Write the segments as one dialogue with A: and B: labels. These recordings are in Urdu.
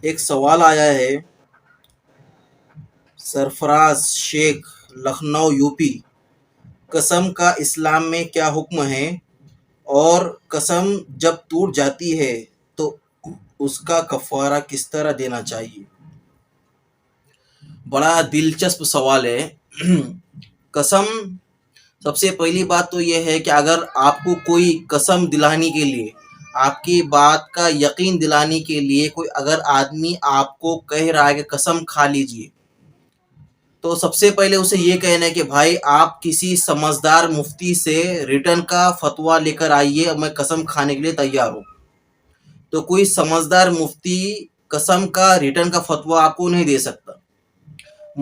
A: ایک سوال آیا ہے سرفراز شیخ لکھنؤ یوپی، قسم کا اسلام میں کیا حکم ہے اور قسم جب ٹوٹ جاتی ہے تو اس کا کفارہ کس طرح دینا چاہیے؟ بڑا دلچسپ سوال ہے۔ قسم، سب سے پہلی بات تو یہ ہے کہ اگر آپ کو کوئی قسم دلانے کے لیے، آپ کی بات کا یقین دلانے کے لیے کوئی اگر آدمی آپ کو کہہ رہا ہے کہ قسم کھا لیجئے، تو سب سے پہلے اسے یہ کہنا ہے کہ بھائی آپ کسی سمجھدار مفتی سے ریٹرن کا فتویٰ لے کر آئیے اور میں قسم کھانے کے لیے تیار ہوں۔ تو کوئی سمجھدار مفتی قسم کا ریٹرن کا فتویٰ آپ کو نہیں دے سکتا۔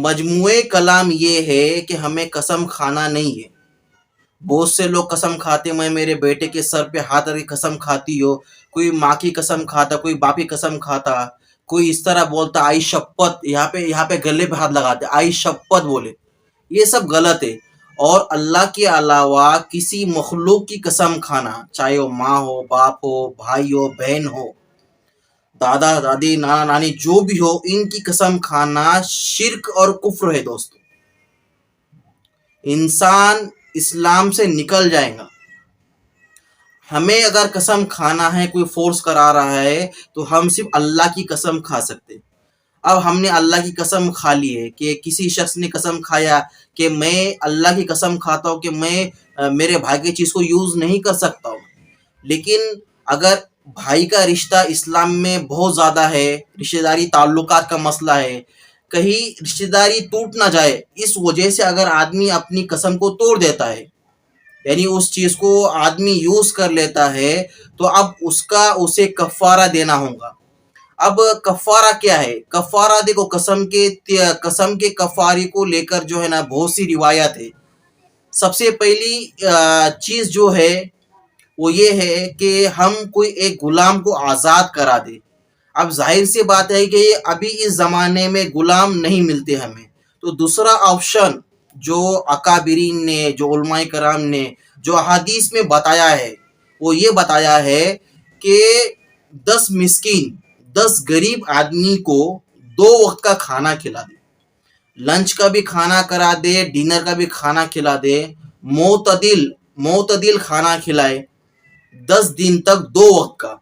A: مجموعے کلام یہ ہے کہ ہمیں قسم کھانا نہیں ہے۔ بہت سے لوگ قسم کھاتے، میں میرے بیٹے کے سر پہ ہاتھ رکھ کے قسم کھاتی ہو، کوئی ماں کی قسم کھاتا، کوئی باپ کی قسم کھاتا، کوئی اس طرح بولتا آئی شپت، یہاں پہ گلے پہ ہاتھ لگاتے آئی شپت بولے، یہ سب غلط ہے۔ اور اللہ کے علاوہ کسی مخلوق کی قسم کھانا، چاہے وہ ماں ہو، باپ ہو، بھائی ہو، بہن ہو، دادا دادی، نانا نانی، جو بھی ہو، ان کی قسم کھانا شرک اور کفر ہے دوستو۔ انسان اسلام سے نکل جائے گا۔ ہمیں اگر قسم کھانا ہے، کوئی فورس کرا رہا ہے، تو ہم صرف اللہ کی قسم کھا سکتے۔ اب ہم نے اللہ کی قسم کھا لی ہے، کہ کسی شخص نے قسم کھایا کہ میں اللہ کی قسم کھاتا ہوں کہ میں میرے بھائی کی چیز کو یوز نہیں کر سکتا ہوں۔ لیکن اگر بھائی کا رشتہ اسلام میں بہت زیادہ ہے، رشتہ داری تعلقات کا مسئلہ ہے، کہیں رشتہ داری ٹوٹ نہ جائے، اس وجہ سے اگر آدمی اپنی قسم کو توڑ دیتا ہے، یعنی اس چیز کو آدمی یوز کر لیتا ہے، تو اب اسے کفارہ دینا ہوگا۔ اب کفارہ کیا ہے؟ کفارہ دیکھو، قسم کے کفارے کو لے کر جو ہے نا بہت سی روایت ہے۔ سب سے پہلی چیز جو ہے وہ یہ ہے کہ ہم کوئی ایک غلام کو آزاد کرا دے۔ اب ظاہر سی بات ہے کہ ابھی اس زمانے میں غلام نہیں ملتے ہمیں، تو دوسرا آپشن جو اکابرین نے، جو علماء کرام نے، جو احادیث میں بتایا ہے، وہ یہ بتایا ہے کہ 10 مسکین، 10 غریب آدمی کو 2 وقت کا کھانا کھلا دے، لنچ کا بھی کھانا کرا دے، ڈنر کا بھی کھانا کھلا دے، معتدل کھانا کھلائے 10 دن تک 2 وقت کا،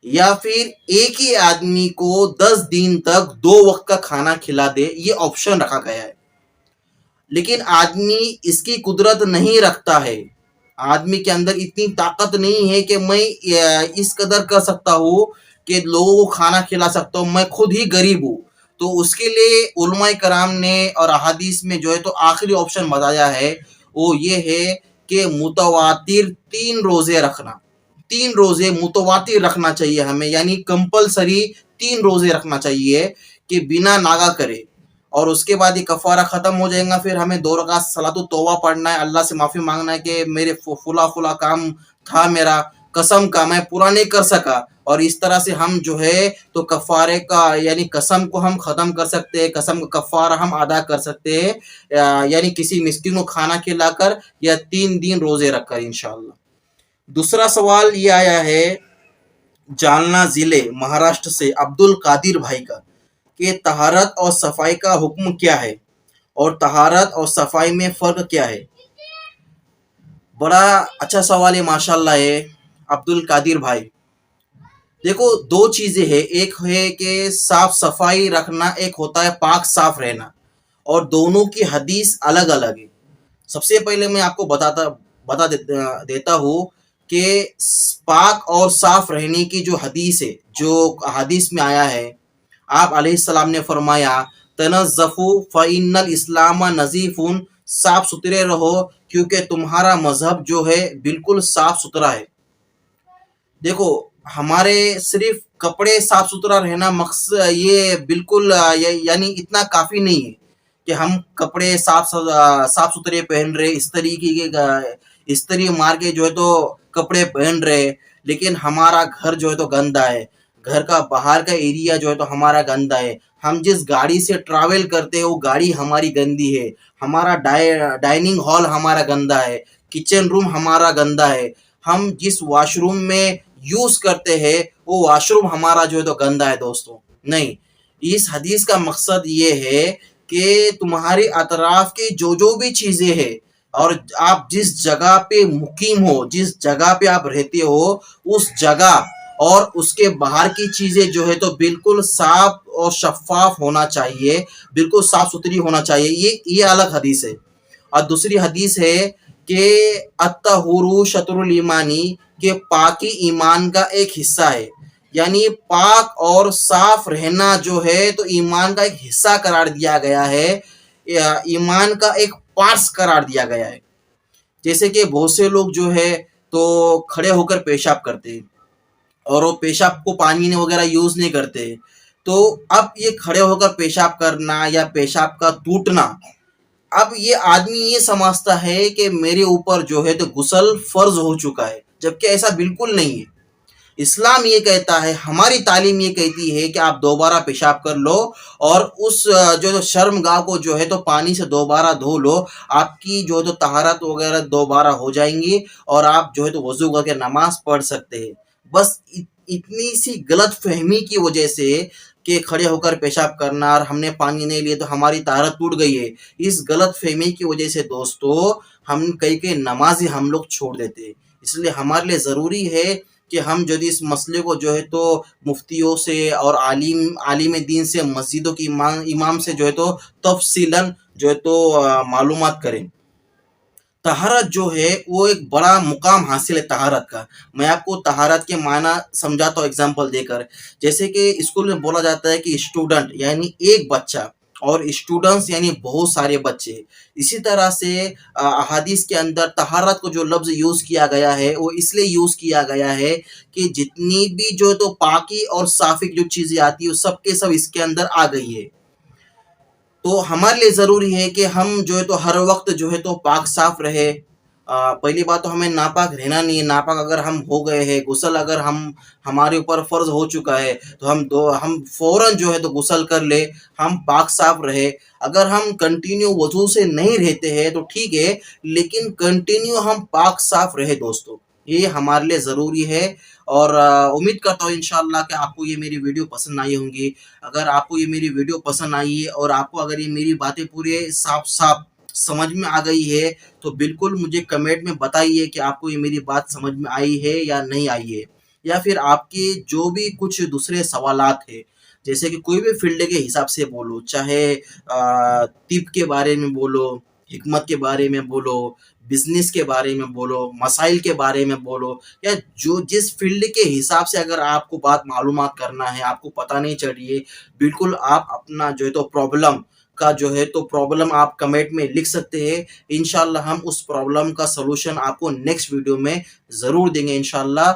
A: یا پھر ایک ہی آدمی کو 10 دن تک 2 وقت کا کھانا کھلا دے، یہ آپشن رکھا گیا ہے۔ لیکن آدمی اس کی قدرت نہیں رکھتا ہے، آدمی کے اندر اتنی طاقت نہیں ہے کہ میں اس قدر کر سکتا ہوں کہ لوگوں کو کھانا کھلا سکتا ہوں، میں خود ہی غریب ہوں۔ تو اس کے لیے علماء کرام نے اور احادیث میں جو ہے تو آخری آپشن بتایا ہے، وہ یہ ہے کہ متواتر 3 روزے رکھنا۔ 3 روزے متواتر رکھنا چاہیے ہمیں، یعنی کمپلسری 3 روزے رکھنا چاہیے کہ بنا ناغا کرے۔ اور اس کے بعد یہ کفارہ ختم ہو جائے گا، پھر ہمیں 2 رکعت صلاۃ التوبہ پڑھنا ہے، اللہ سے معافی مانگنا ہے کہ میرے فلاں کام تھا، میرا قسم کا میں پورا نہیں کر سکا، اور اس طرح سے ہم جو ہے تو کفارے کا یعنی قسم کو ہم ختم کر سکتے ہیں، قسم کا کفارہ ہم ادا کر سکتے ہیں، یعنی کسی مسکین کو کھانا کھلا کر یا 3 دن روزے رکھ کر انشاءاللہ۔ دوسرا سوال یہ آیا ہے جالنا ضلع مہاراشٹر سے عبد القادر بھائی کا، کہ طہارت اور صفائی کا حکم کیا ہے اور طہارت اور صفائی میں فرق کیا ہے؟ بڑا اچھا سوال ہے ماشاءاللہ ہے عبد القادر بھائی۔ دیکھو 2 چیزیں ہیں، ایک ہے کہ صاف صفائی رکھنا، ایک ہوتا ہے پاک صاف رہنا، اور دونوں کی حدیث الگ الگ ہے۔ سب سے پہلے میں آپ کو بتا دیتا ہوں کہ پاک اور صاف رہنے کی جو حدیث ہے، جو حدیث میں آیا ہے، آپ علیہ السلام نے فرمایا تنظفوا فإن الاسلام نظیف، صاف ستھرے رہو کیونکہ تمہارا مذہب جو ہے بالکل صاف ستھرا ہے۔ دیکھو ہمارے صرف کپڑے صاف ستھرا رہنا مقصد یہ بالکل یعنی اتنا کافی نہیں ہے کہ ہم کپڑے صاف ستھرے پہن رہے، استری مار کے جو ہے تو کپڑے پہن رہے، لیکن ہمارا گھر جو ہے تو گندا ہے، گھر کا باہر کا ایریا جو ہے تو ہمارا گندا ہے، ہم جس گاڑی سے ٹریول کرتے ہیں وہ گاڑی ہماری گندی ہے، ہمارا ڈائننگ ہال ہمارا گندا ہے، کچن روم ہمارا گندا ہے، ہم جس واش روم میں یوز کرتے ہیں وہ واش روم ہمارا جو ہے تو گندا ہے دوستوں۔ نہیں، اس حدیث کا مقصد یہ ہے کہ تمہاری اطراف کی جو بھی چیزیں ہیں اور آپ جس جگہ پہ مقیم ہو، جس جگہ پہ آپ رہتے ہو، اس جگہ اور اس کے باہر کی چیزیں جو ہے تو بالکل صاف اور شفاف ہونا چاہیے، بالکل صاف ستھری ہونا چاہیے. یہ الگ حدیث ہے. اور دوسری حدیث ہے کہ الطہور شطر الایمانی، کہ پاکی ایمان کا ایک حصہ ہے. یعنی پاک اور صاف رہنا جو ہے تو ایمان کا ایک حصہ قرار دیا گیا ہے، ایمان کا ایک پارٹس قرار دیا گیا ہے. جیسے کہ بہت سے لوگ جو ہے تو کھڑے ہو کر پیشاب کرتے ہیں اور وہ پیشاب کو پانی وغیرہ یوز نہیں کرتے. تو اب یہ کھڑے ہو کر پیشاب کرنا یا پیشاب کا ٹوٹنا، اب یہ آدمی یہ سمجھتا ہے کہ میرے اوپر جو ہے تو غسل فرض ہو چکا ہے، جبکہ ایسا بالکل نہیں ہے. اسلام یہ کہتا ہے، ہماری تعلیم یہ کہتی ہے کہ آپ دوبارہ پیشاب کر لو اور اس جو شرم گاہ کو جو ہے تو پانی سے دوبارہ دھو لو. آپ کی جو ہے تو طہارت وغیرہ دوبارہ ہو جائیں گی اور آپ جو ہے تو وضو کر کے نماز پڑھ سکتے ہیں. بس اتنی سی غلط فہمی کی وجہ سے کہ کھڑے ہو کر پیشاب کرنا اور ہم نے پانی نہیں لیا تو ہماری طہارت ٹوٹ گئی ہے، اس غلط فہمی کی وجہ سے دوستو ہم کئی نمازی ہم لوگ چھوڑ دیتے ہیں. اس لیے ہمارے لیے ضروری ہے کہ ہم جو اس مسئلے کو جو ہے تو مفتیوں سے اور عالم دین سے، مسجدوں کی امام سے جو ہے تو تفصیلاً جو ہے تو معلومات کریں. طہارت جو ہے وہ ایک بڑا مقام حاصل ہے طہارت کا. میں آپ کو طہارت کے معنی سمجھاتا ہوں ایگزامپل دے کر. جیسے کہ اسکول میں بولا جاتا ہے کہ اسٹوڈنٹ یعنی ایک بچہ اور اسٹوڈنٹس یعنی بہت سارے بچے. اسی طرح سے احادیث کے اندر طہارت کو جو لفظ یوز کیا گیا ہے وہ اس لیے یوز کیا گیا ہے کہ جتنی بھی جو تو پاکی اور صافی جو چیزیں آتی ہیں وہ سب کے سب اس کے اندر آ گئی ہے. تو ہمارے لیے ضروری ہے کہ ہم جو ہے تو ہر وقت جو ہے تو پاک صاف رہے. پہلی بات تو ہمیں ناپاک رہنا نہیں ہے. ناپاک اگر ہم ہو گئے ہیں، غسل اگر ہمارے اوپر فرض ہو چکا ہے تو ہم فوراً جو ہے تو غسل کر لے، ہم پاک صاف رہے. اگر ہم کنٹینیو وضو سے نہیں رہتے ہیں تو ٹھیک ہے، لیکن کنٹینیو ہم پاک صاف رہے دوستو، یہ ہمارے لیے ضروری ہے. اور امید کرتا ہوں انشاءاللہ کہ آپ کو یہ میری ویڈیو پسند آئی ہوں گی. اگر آپ کو یہ میری ویڈیو پسند آئی ہے اور آپ کو اگر یہ میری باتیں پورے صاف سمجھ میں آ گئی ہے تو بالکل مجھے کمنٹ میں بتائیے کہ آپ کو یہ میری بات سمجھ میں آئی ہے یا نہیں آئی ہے. یا پھر آپ کی جو بھی کچھ دوسرے سوالات ہیں، جیسے کہ کوئی بھی فیلڈ کے حساب سے بولو، چاہے طب کے بارے میں بولو، حکمت کے بارے میں بولو، بزنس کے بارے میں بولو، مسائل کے بارے میں بولو، یا جس فیلڈ کے حساب سے اگر آپ کو بات معلومات کرنا ہے، آپ کو پتہ نہیں چل رہی ہے، بالکل آپ اپنا جو ہے تو پرابلم آپ کمنٹ میں لکھ سکتے ہیں. انشاءاللہ ہم اس پرابلم کا سلوشن آپ کو نیکسٹ ویڈیو میں ضرور دیں گے انشاءاللہ.